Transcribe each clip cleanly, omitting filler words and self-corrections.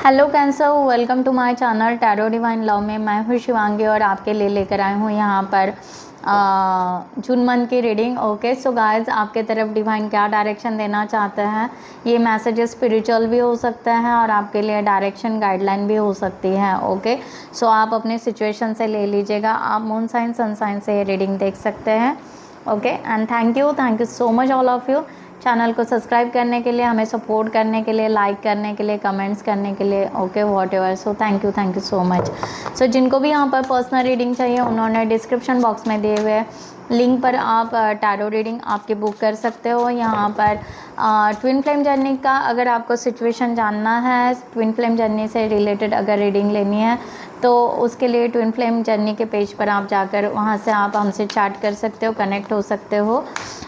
Hello Cancer, welcome to my channel tarot divine love में। मैं हूँ शिवांगी और आपके लिए लेकर आई हूँ यहाँ पर जून मंथ की रीडिंग। ओके सो गाइस, आपके तरफ डिवाइन क्या डायरेक्शन देना चाहते हैं। ये मैसेजेस स्पिरिचुअल भी हो सकते हैं और आपके लिए डायरेक्शन गाइडलाइन भी हो सकती है। ओके सो आप अपने सिचुएशन से ले लीजिएगा। आप मून साइन सन साइन से ये रीडिंग देख सकते हैं। Okay and thank you so much all of you channel को सब्सक्राइब करने के लिए, हमें सपोर्ट करने के लिए, लाइक करने के लिए, कमेंट्स करने के लिए। Okay whatever, so thank you so much. So जिनको भी यहाँ पर पर्सनल रीडिंग चाहिए, उन्होंने डिस्क्रिप्शन बॉक्स में दिए हुए लिंक पर आप टैरो रीडिंग आपकी बुक कर सकते हो। यहाँ पर ट्विन फ्लेम जर्नी का अगर आपको सिचुएशन जानना है, ट्विन फ्लेम जर्नी से रिलेटेड अगर रीडिंग लेनी है तो उसके लिए ट्विन फ्लेम जर्नी के पेज पर आप जाकर वहाँ से आप हमसे चैट कर सकते हो, कनेक्ट हो सकते हो।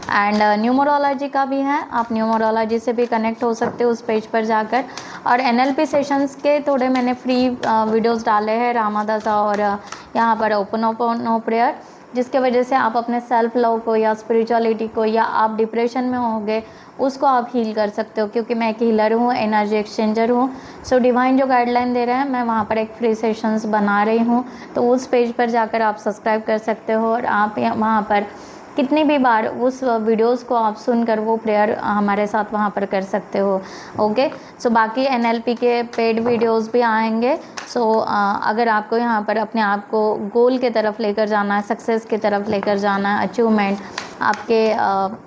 एंड न्यूमरोलॉजी का भी है, आप न्यूमरोलॉजी से भी कनेक्ट हो सकते हो उस पेज पर जाकर। और एनएलपी सेशंस के थोड़े मैंने फ्री वीडियोस डाले हैं, रामादासा और यहाँ पर ओपन प्रेयर, जिसके वजह से आप अपने सेल्फ लव को या स्पिरिचुअलिटी को, या आप डिप्रेशन में होंगे उसको आप हील कर सकते हो। क्योंकि मैं एक हीलर हूँ, एनर्जी एक्सचेंजर हूँ। सो डिवाइन जो गाइडलाइन दे रहे हैं, मैं वहाँ पर एक फ्री सेशंस बना रही हूँ, तो उस पेज पर जाकर आप सब्सक्राइब कर सकते हो और आप वहाँ पर कितनी भी बार उस वीडियोस को आप सुनकर वो प्रेयर हमारे साथ वहाँ पर कर सकते हो। ओके सो बाकी एनएलपी के पेड वीडियोस भी आएंगे। सो अगर आपको यहाँ पर अपने आप को गोल के तरफ लेकर जाना है, सक्सेस की तरफ लेकर जाना है, अचीवमेंट, आपके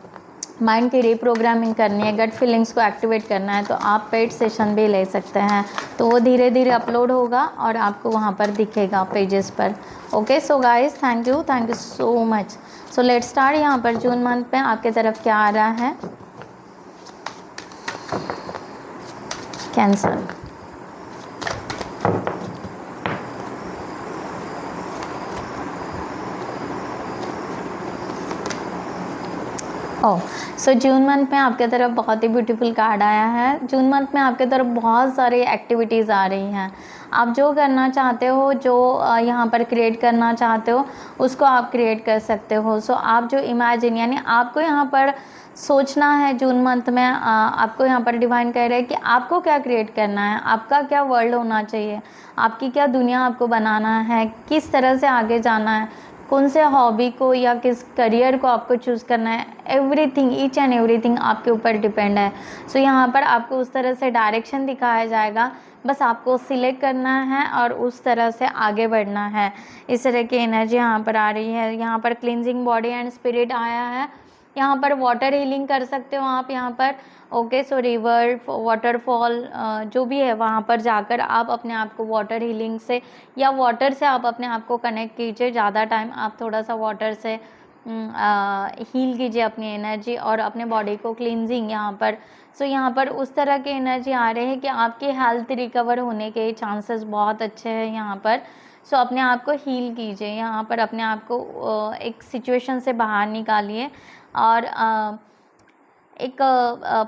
माइंड की रीप्रोग्रामिंग करनी है, गट फीलिंग्स को एक्टिवेट करना है, तो आप पेड सेशन भी ले सकते हैं। तो वो धीरे धीरे अपलोड होगा और आपको वहाँ पर दिखेगा पेजेस पर। Okay so guys, thank you so much. So let start. यहाँ पर जून मंथ में आपके तरफ क्या आ रहा है। कैंसर, ओह सो जून मंथ में आपके तरफ बहुत ही ब्यूटीफुल कार्ड आया है। जून मंथ में आपके तरफ बहुत सारी एक्टिविटीज़ आ रही हैं। आप जो करना चाहते हो, जो यहाँ पर क्रिएट करना चाहते हो, उसको आप क्रिएट कर सकते हो। सो आप जो इमेजिन, यानी आपको यहाँ पर सोचना है जून मंथ में, आपको यहाँ पर डिवाइन कह रहे हैं कि आपको क्या क्रिएट करना है, आपका क्या वर्ल्ड होना चाहिए, आपकी क्या दुनिया आपको बनाना है, किस तरह से आगे जाना है, कौन से हॉबी को या किस करियर को आपको चूज़ करना है। एवरीथिंग, ईच एंड एवरीथिंग आपके ऊपर डिपेंड है। सो यहाँ पर आपको उस तरह से डायरेक्शन दिखाया जाएगा, बस आपको सिलेक्ट करना है और उस तरह से आगे बढ़ना है। इस तरह की एनर्जी यहाँ पर आ रही है। यहाँ पर क्लींजिंग बॉडी एंड स्पिरिट आया है। यहाँ पर वाटर हीलिंग कर सकते हो आप यहाँ पर। ओके सो रिवर, वाटरफॉल, जो भी है वहाँ पर जाकर आप अपने आप को वाटर हीलिंग से या वाटर से आप अपने आप को कनेक्ट कीजिए। ज़्यादा टाइम आप थोड़ा सा वाटर से हील कीजिए अपनी एनर्जी और अपने बॉडी को क्लींजिंग यहाँ पर। सो यहाँ पर उस तरह की एनर्जी आ रही है कि आपकी हेल्थ रिकवर होने के चांसेस बहुत अच्छे हैं यहाँ पर। सो अपने आप को हील कीजिए यहाँ पर, अपने आप को एक सिचुएशन से बाहर निकालिए और एक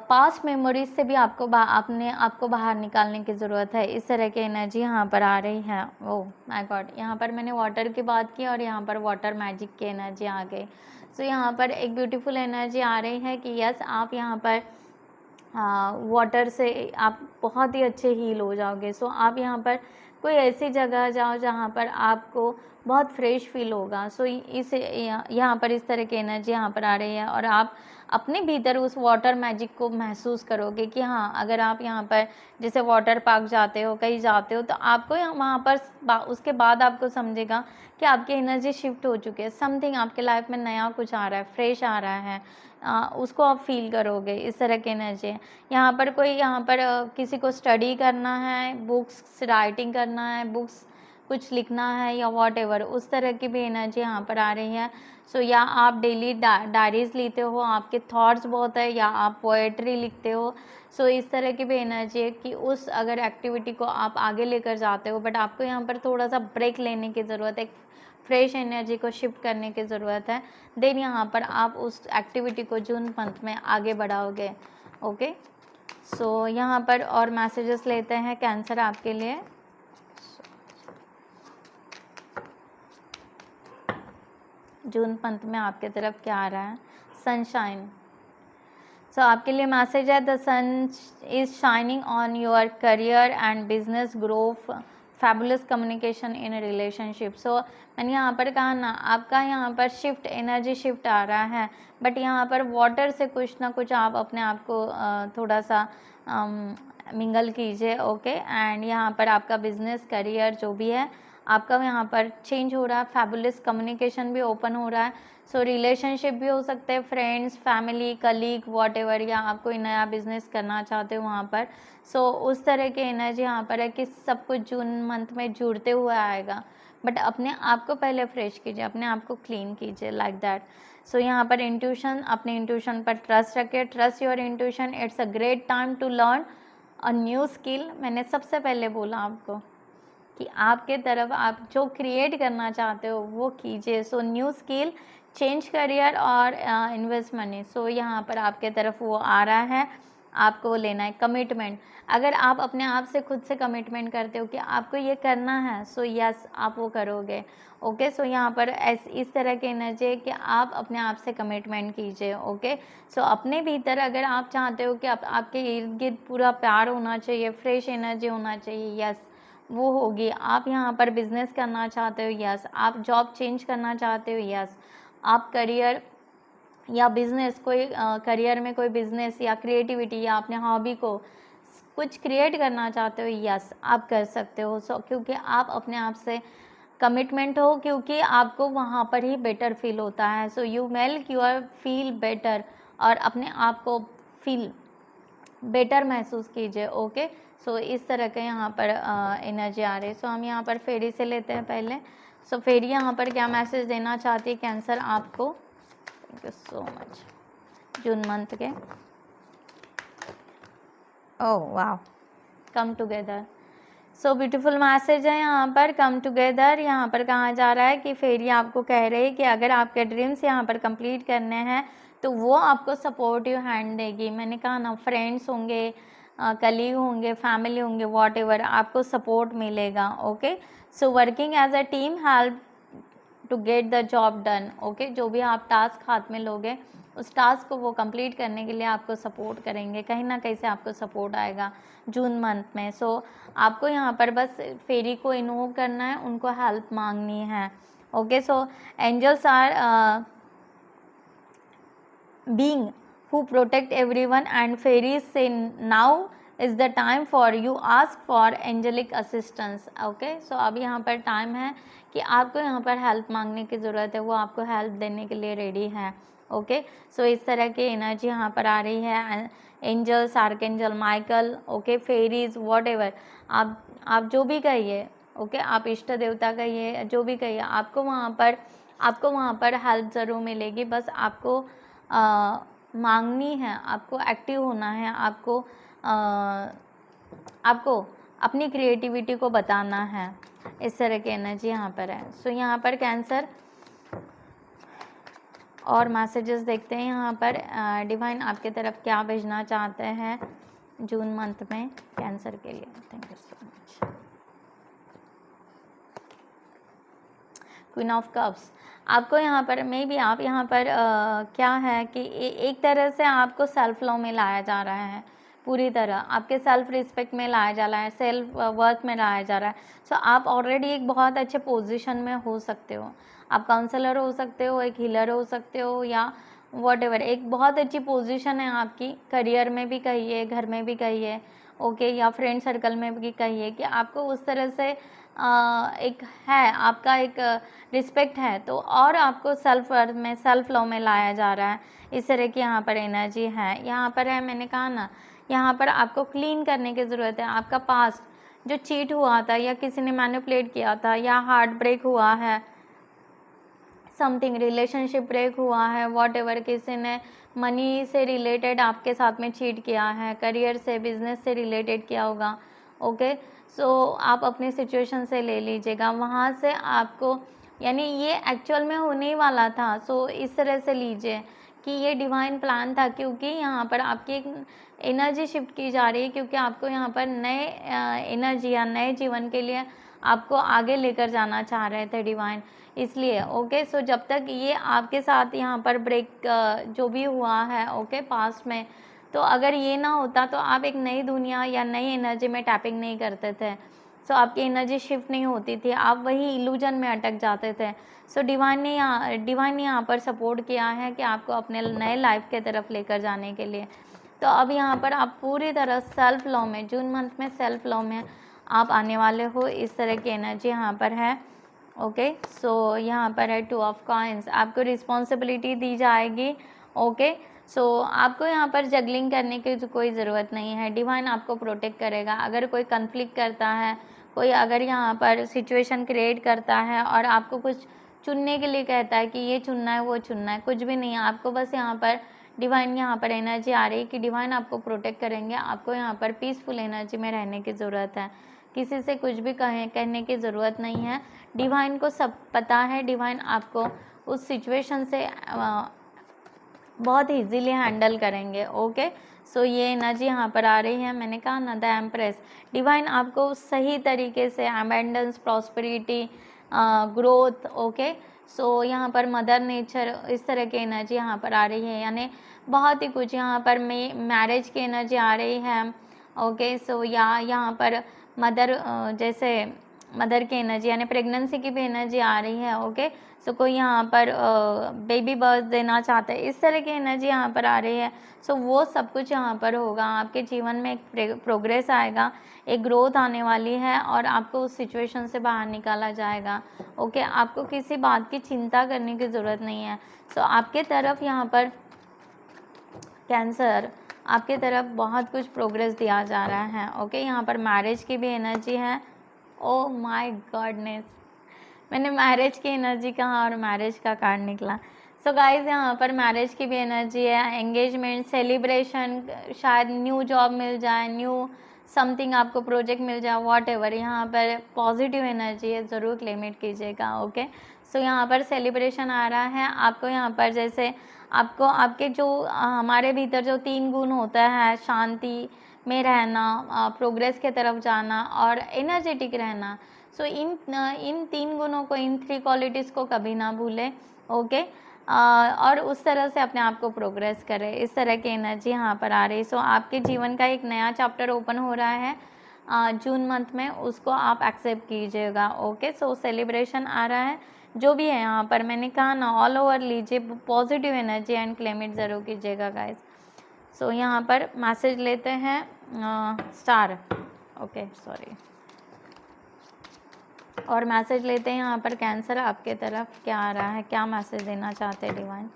पास्ट मेमोरीज से भी अपने आपको बाहर निकालने की ज़रूरत है। इस तरह की एनर्जी यहाँ पर आ रही है। ओह माय गॉड, यहाँ पर मैंने वाटर की बात की और यहाँ पर वाटर मैजिक की एनर्जी आ गई। सो यहाँ पर एक ब्यूटीफुल एनर्जी आ रही है कि यस, आप यहाँ पर वाटर से आप बहुत ही अच्छे हील हो जाओगे। सो आप यहाँ पर कोई ऐसी जगह जाओ जहाँ पर आपको बहुत फ्रेश फील होगा। सो यहाँ पर इस तरह की एनर्जी यहाँ पर आ रही है और आप अपने भीतर उस वाटर मैजिक को महसूस करोगे कि हाँ, अगर आप यहाँ पर जैसे वाटर पार्क जाते हो, कहीं जाते हो, तो आपको वहाँ पर उसके बाद आपको समझेगा कि आपकी एनर्जी शिफ्ट हो चुकी है। समथिंग आपके लाइफ में नया कुछ आ रहा है, फ्रेश आ रहा है, उसको आप फील करोगे। इस तरह की एनर्जी है यहाँ पर। यहाँ पर किसी को स्टडी करना है, बुक्स राइटिंग करना है, बुक्स कुछ लिखना है या वॉट एवर, उस तरह की भी एनर्जी यहाँ पर आ रही है। सो या आप डेली डायरीज लिखते हो, आपके थॉट्स बहुत है, या आप पोएट्री लिखते हो। सो इस तरह की भी एनर्जी है कि उस अगर एक्टिविटी को आप आगे लेकर जाते हो, बट आपको यहाँ पर थोड़ा सा ब्रेक लेने की ज़रूरत है, फ्रेश एनर्जी को शिफ्ट करने की ज़रूरत है। देन यहाँ पर आप उस एक्टिविटी को जून मंथ में आगे बढ़ाओगे। ओके सो यहाँ पर और मैसेजेस लेते हैं कैंसर आपके लिए। जून मंथ में आपके तरफ क्या आ रहा है। सनशाइन, सो आपके लिए मैसेज है, the sun is shining on your career and business grow, fabulous communication in relationship. So मैंने यहाँ पर कहा ना, आपका यहाँ पर शिफ्ट, एनर्जी शिफ्ट आ रहा है, बट यहाँ पर वाटर से कुछ ना कुछ आप अपने आप को थोड़ा सा मिंगल कीजिए, ओके। एंड यहाँ पर आपका बिजनेस, करियर जो भी है आपका यहाँ पर चेंज हो रहा है, फैबुलस कम्युनिकेशन भी ओपन हो रहा है। सो रिलेशनशिप भी हो सकते हैं, फ्रेंड्स, फैमिली, कलीग, वॉटएवर, या आप कोई नया बिजनेस करना चाहते हो वहाँ पर। सो उस तरह की एनर्जी यहाँ पर है कि सब कुछ जून मंथ में जुड़ते हुए आएगा, बट अपने आप को पहले फ्रेश कीजिए, अपने आप को क्लीन कीजिए, लाइक दैट। सो यहाँ पर इंट्यूशन, अपने इंट्यूशन पर ट्रस्ट रखिए, trust your intuition. It's a great time to learn a new skill. मैंने सबसे पहले बोला आपको कि आपके तरफ आप जो क्रिएट करना चाहते हो वो कीजिए। So new skill, change career और इन्वेस्ट मनी। सो यहाँ पर आपके तरफ वो आ रहा है, आपको लेना है कमिटमेंट। अगर आप अपने आप से खुद से कमिटमेंट करते हो कि आपको ये करना है, सो यस आप वो करोगे, ओके। सो यहाँ पर इस तरह की एनर्जी है कि आप अपने आप से कमिटमेंट कीजिए, ओके। सो अपने भीतर अगर आप चाहते हो कि आपके इर्द गिर्द पूरा प्यार होना चाहिए, फ्रेश एनर्जी होना चाहिए, यस वो होगी। आप यहाँ पर बिजनेस करना चाहते हो, यस। आप जॉब चेंज करना चाहते हो, यस। आप करियर या बिजनेस, कोई करियर में कोई बिजनेस या क्रिएटिविटी या अपने हॉबी को कुछ क्रिएट करना चाहते हो, यस आप कर सकते हो। सो क्योंकि आप अपने आप से कमिटमेंट हो, क्योंकि आपको वहाँ पर ही बेटर फील होता है। So you make your feel better, और अपने आप को फील बेटर महसूस कीजिए, ओके। सो इस तरह के यहाँ पर एनर्जी आ रही है। सो हम यहाँ पर फेरी से लेते हैं पहले। सो फेरी यहाँ पर क्या मैसेज देना चाहती है कैंसर आपको? Thank you so much. June month के, ओह वाह, come together. So beautiful message है यहाँ पर, कम टुगेदर। यहाँ पर कहा जा रहा है कि फेरी आपको कह रही है कि अगर आपके ड्रीम्स यहाँ पर कंप्लीट करने हैं तो वो आपको सपोर्टिव हैंड देगी। मैंने कहा ना, फ्रेंड्स होंगे, कलीग होंगे, फैमिली होंगे, वॉटएवर, आपको सपोर्ट मिलेगा, okay. So working as a team help to get the job done, okay. जो भी आप टास्क हाथ में लोगे उस टास्क को वो कंप्लीट करने के लिए आपको सपोर्ट करेंगे, कहीं ना कहीं से आपको सपोर्ट आएगा जून मंथ में। सो आपको यहाँ पर बस फेरी को इन्वोक करना है, उनको हेल्प मांगनी है, okay. So angels are being who protect everyone, and fairies say now is the time for you ask for angelic assistance, okay। so अब यहाँ पर टाइम है कि आपको यहाँ पर हेल्प मांगने की ज़रूरत है, वो आपको हेल्प देने के लिए रेडी है, ओके। सो इस तरह की एनर्जी यहाँ पर आ रही है। Angels, archangel Michael, okay, fairies, whatever, आप जो भी कहिए, ओके, आप इष्ट देवता कहिए, जो भी कहिए, आपको वहाँ पर हेल्प ज़रूर मिलेगी। बस आपको मांगनी है, आपको एक्टिव होना है, आपको अपनी क्रिएटिविटी को बताना है। इस तरह की एनर्जी यहाँ पर है। सो यहाँ पर कैंसर और मैसेजेस देखते हैं यहाँ पर डिवाइन आपके तरफ क्या भेजना चाहते हैं जून मंथ में कैंसर के लिए। Thank you so much. Queen of cups, आपको यहाँ पर आप यहाँ पर क्या है कि एक तरह से आपको सेल्फ लव में लाया जा रहा है, पूरी तरह आपके सेल्फ रिस्पेक्ट में लाया जा रहा है, सेल्फ वर्थ में लाया जा रहा है। सो आप ऑलरेडी एक बहुत अच्छे पोजीशन में हो सकते हो, आप काउंसलर हो सकते हो, एक हीलर हो सकते हो, या वॉटएवर, एक बहुत अच्छी पोजीशन है आपकी, करियर में भी कहिए, घर में भी कहिए, ओके, या फ्रेंड सर्कल में भी कहिए कि आपको उस तरह से एक है, आपका एक रिस्पेक्ट है, तो और आपको सेल्फ वर्थ में, सेल्फ लव में लाया जा रहा है। इस तरह की यहाँ पर एनर्जी है। यहाँ पर है, मैंने कहा ना, यहाँ पर आपको क्लीन करने की ज़रूरत है। आपका पास्ट जो चीट हुआ था, या किसी ने मैनिपुलेट किया था, या हार्ट ब्रेक हुआ है, समथिंग रिलेशनशिप ब्रेक हुआ है, वॉटएवर, किसी ने मनी से रिलेटेड आपके साथ में चीट किया है, करियर से, बिजनेस से रिलेटेड किया होगा, ओके। सो आप अपनी सिचुएशन से ले लीजिएगा, वहाँ से आपको, यानी ये एक्चुअल में होने ही वाला था। सो इस तरह से लीजिए कि ये डिवाइन प्लान था, क्योंकि यहाँ पर आपकी एक एनर्जी शिफ्ट की जा रही है, क्योंकि आपको यहाँ पर नए एनर्जी या नए जीवन के लिए आपको आगे लेकर जाना चाह रहे थे डिवाइन, इसलिए ओके। सो जब तक ये आपके साथ यहाँ पर ब्रेक जो भी हुआ है ओके पास्ट में, तो अगर ये ना होता तो आप एक नई दुनिया या नई एनर्जी में टैपिंग नहीं करते थे। सो आपकी एनर्जी शिफ्ट नहीं होती थी, आप वही इल्यूजन में अटक जाते थे। सो डिवाइन ने यहाँ पर सपोर्ट किया है कि आपको अपने नए लाइफ के तरफ लेकर जाने के लिए। तो अब यहाँ पर आप पूरी तरह सेल्फ लव में, जून मंथ में सेल्फ लव में आप आने वाले हो, इस तरह की एनर्जी यहाँ पर है ओके। सो यहाँ पर है 2 ऑफ कॉइंस, आपको रिस्पॉन्सिबिलिटी दी जाएगी ओके। सो आपको यहाँ पर जगलिंग करने की कोई ज़रूरत नहीं है, डिवाइन आपको प्रोटेक्ट करेगा। अगर कोई कन्फ्लिक्ट करता है, कोई अगर यहाँ पर सिचुएशन क्रिएट करता है और आपको कुछ चुनने के लिए कहता है कि ये चुनना है वो चुनना है, कुछ भी नहीं है, आपको बस यहाँ पर डिवाइन यहाँ पर एनर्जी आ रही है कि डिवाइन आपको प्रोटेक्ट करेंगे। आपको यहाँ पर पीसफुल एनर्जी में रहने की ज़रूरत है, किसी से कुछ भी कहने की ज़रूरत नहीं है। डिवाइन को सब पता है, डिवाइन आपको उस सिचुएशन से बहुत ईजीली हैंडल करेंगे ओके। सो ये एनर्जी यहाँ पर आ रही है, मैंने कहा ना द एम्प्रेस, डिवाइन आपको सही तरीके से अबेंडेंस, प्रॉस्पेरिटी, ग्रोथ ओके। सो यहाँ पर मदर नेचर, इस तरह की एनर्जी यहाँ पर आ रही है, यानी बहुत ही कुछ यहाँ पर मैरिज की एनर्जी आ रही है ओके। सो यहाँ पर मदर जैसे मदर की एनर्जी यानी प्रेगनेंसी की भी एनर्जी आ रही है ओके। सो कोई यहाँ पर बेबी बर्थ देना चाहता है, इस तरह की एनर्जी यहाँ पर आ रही है। सो वो सब कुछ यहाँ पर होगा, आपके जीवन में एक प्रोग्रेस आएगा, एक ग्रोथ आने वाली है और आपको उस सिचुएशन से बाहर निकाला जाएगा ओके। आपको किसी बात की चिंता करने की ज़रूरत नहीं है। सो आपके तरफ यहाँ पर कैंसर, आपके तरफ बहुत कुछ प्रोग्रेस दिया जा रहा है ओके। यहाँ पर मैरिज की भी एनर्जी है, ओ माय गॉडनेस, मैंने मैरिज की एनर्जी कहा और मैरिज का कार्ड निकला। सो गाइज यहाँ पर मैरिज की भी एनर्जी है, एंगेजमेंट, सेलिब्रेशन, शायद न्यू जॉब मिल जाए, न्यू समथिंग आपको प्रोजेक्ट मिल जाए, वॉट एवर, यहाँ पर पॉजिटिव एनर्जी है, ज़रूर क्लेम इट कीजिएगा ओके। सो यहाँ पर सेलिब्रेशन आ रहा है, आपको यहाँ पर जैसे आपको आपके जो हमारे भीतर जो 3 गुण होता है, शांति में रहना, प्रोग्रेस के तरफ जाना और एनर्जेटिक रहना। सो इन 3 गुणों को, इन 3 क्वालिटीज़ को कभी ना भूलें ओके। और उस तरह से अपने आप को प्रोग्रेस करें, इस तरह की एनर्जी यहाँ पर आ रही। सो आपके जीवन का एक नया चैप्टर ओपन हो रहा है जून मंथ में, उसको आप एक्सेप्ट कीजिएगा ओके। सो सेलिब्रेशन आ रहा है, जो भी है यहाँ पर मैंने कहा ना, ऑल ओवर लीजिए positive energy and claim it ज़रूर कीजिएगा गाइज। सो यहाँ पर मैसेज लेते हैं स्टार ओके, सॉरी, और मैसेज लेते हैं यहाँ पर कैंसर, आपके तरफ क्या आ रहा है, क्या मैसेज देना चाहते हैं डिवाइन।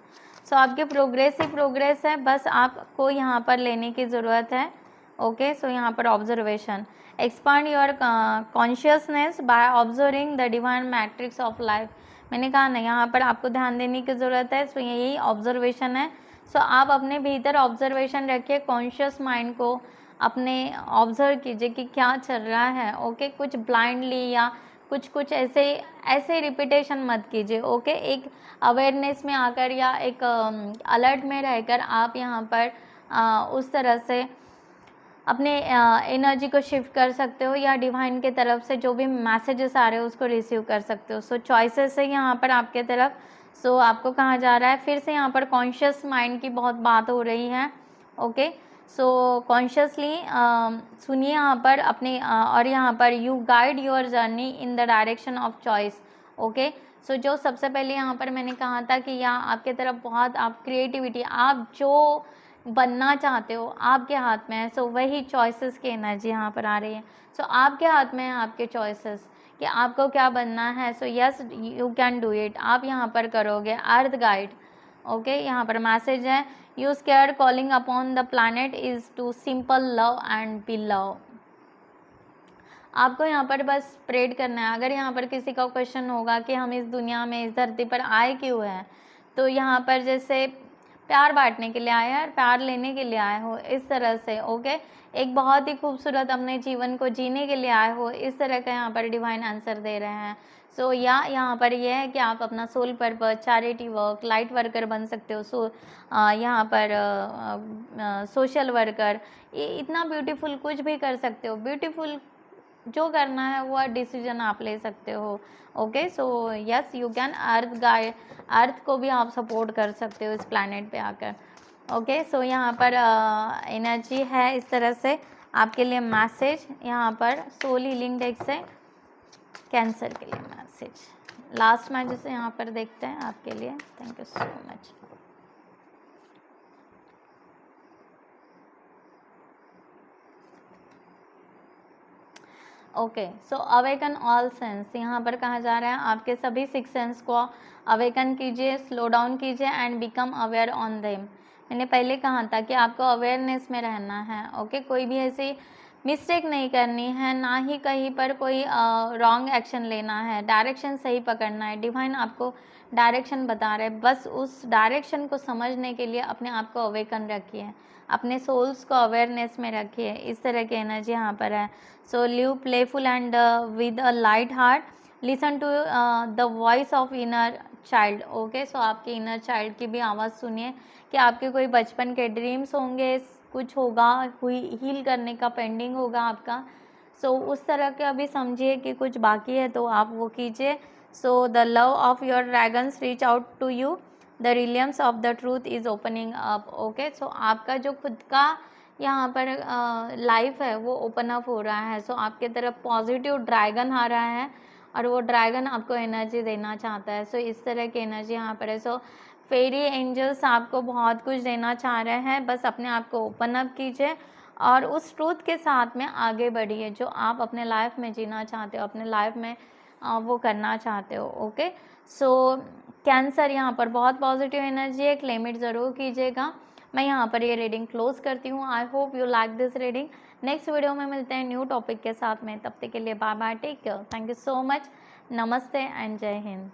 सो आपके प्रोग्रेस ही प्रोग्रेस है, बस आपको यहाँ पर लेने की ज़रूरत है ओके। सो यहाँ पर observation, expand your consciousness by observing the divine matrix of life, मैंने कहा ना यहाँ पर आपको ध्यान देने की ज़रूरत है। सो यही ऑब्जर्वेशन है। सो आप अपने भीतर ऑब्जर्वेशन रखिए, कॉन्शियस माइंड को अपने ऑब्जर्व कीजिए कि क्या चल रहा है ओके। कुछ ब्लाइंडली या कुछ ऐसे रिपीटेशन मत कीजिए ओके। एक अवेयरनेस में आकर या एक अलर्ट में रहकर आप यहाँ पर उस तरह से अपने एनर्जी को शिफ्ट कर सकते हो या डिवाइन के तरफ से जो भी मैसेजेस आ रहे हो उसको रिसीव कर सकते हो। सो चॉइसेस है यहाँ पर आपके तरफ। सो आपको कहा जा रहा है, फिर से यहाँ पर कॉन्शियस माइंड की बहुत बात हो रही है ओके। सो कॉन्शियसली सुनिए यहाँ पर अपने और यहाँ पर you guide your journey in the direction of choice okay. So जो सबसे पहले यहाँ पर मैंने कहा था कि यहाँ आपके तरफ बहुत आप क्रिएटिविटी, आप जो बनना चाहते हो आपके हाथ में है। सो वही चॉइसेस की एनर्जी यहाँ पर आ रही है। सो आपके हाथ में है आपके चॉइसेस कि आपको क्या बनना है। सो yes you can do it, आप यहाँ पर करोगे। अर्थ गाइड ओके, यहाँ पर मैसेज है, you scare calling upon the planet is to simple love and be love. आपको यहाँ पर बस स्प्रेड करना है। अगर यहाँ पर किसी का क्वेश्चन होगा कि हम इस दुनिया में, इस धरती पर आए क्यों हैं, तो यहाँ पर जैसे प्यार बांटने के लिए आए हैं और प्यार लेने के लिए आए हो, इस तरह से ओके। एक बहुत ही खूबसूरत अपने जीवन को जीने के लिए आए हो, इस तरह का यहाँ पर डिवाइन आंसर दे रहे हैं। सो यहाँ पर यह है कि आप अपना soul purpose, charity work, light worker बन सकते हो। सो यहाँ पर सोशल वर्कर, इतना ब्यूटीफुल कुछ भी कर सकते हो। ब्यूटीफुल जो करना है वो डिसीजन आप ले सकते हो। Okay, so yes you can earth को भी आप सपोर्ट कर सकते हो इस प्लैनेट पे आकर। ओके, सो यहाँ पर एनर्जी है इस तरह से आपके लिए मैसेज यहाँ पर सोल हीलिंग डेक से कैंसर के लिए मैसेज लास्ट में जैसे यहाँ पर देखते हैं आपके लिए। Thank you so much. Okay, so awaken all sense यहाँ पर कहा जा रहा है आपके सभी 6 सेंस को अवेकन कीजिए, स्लो डाउन कीजिए and become aware on them. मैंने पहले कहा था कि आपको अवेयरनेस में रहना है। ओके, कोई भी ऐसी मिस्टेक नहीं करनी है, ना ही कहीं पर कोई रॉन्ग एक्शन लेना है, डायरेक्शन सही पकड़ना है। डिवाइन आपको डायरेक्शन बता रहे हैं, बस उस डायरेक्शन को समझने के लिए अपने आप को अवेकन रखिए, अपने सोल्स को अवेयरनेस में रखिए। इस तरह की एनर्जी यहाँ पर है। So live playful and with a light heart, listen to the voice of inner child. Okay, so आपके इनर चाइल्ड की भी आवाज़ सुनिए कि आपके कोई बचपन के ड्रीम्स होंगे, कुछ होगा हील करने का, पेंडिंग होगा आपका। सो उस तरह के अभी समझिए कि कुछ बाकी है तो आप वो कीजिए। So the love of your dragons reach out to you, the realms of the truth is opening up. Okay, so आपका जो खुद का यहाँ पर लाइफ है वो ओपन अप हो रहा है। सो आपके तरफ पॉजिटिव ड्रैगन आ रहा है और वो ड्रैगन आपको एनर्जी देना चाहता है। सो इस तरह की एनर्जी यहाँ पर है। सो फेरी एंजल्स आपको बहुत कुछ देना चाह रहे हैं, बस अपने आप को ओपन अप कीजिए और उस ट्रूथ के साथ में आगे बढ़िए जो आप अपने लाइफ में जीना चाहते हो, अपने लाइफ में वो करना चाहते हो। ओके, सो कैंसर यहाँ पर बहुत पॉजिटिव एनर्जी है, क्लेम इट ज़रूर कीजिएगा। मैं यहाँ पर ये रीडिंग क्लोज करती हूँ। I hope you like this reading. Next video में मिलते हैं न्यू टॉपिक के साथ में, तब तक के लिए bye bye, take care, thank you so much, नमस्ते एंड जय हिंद।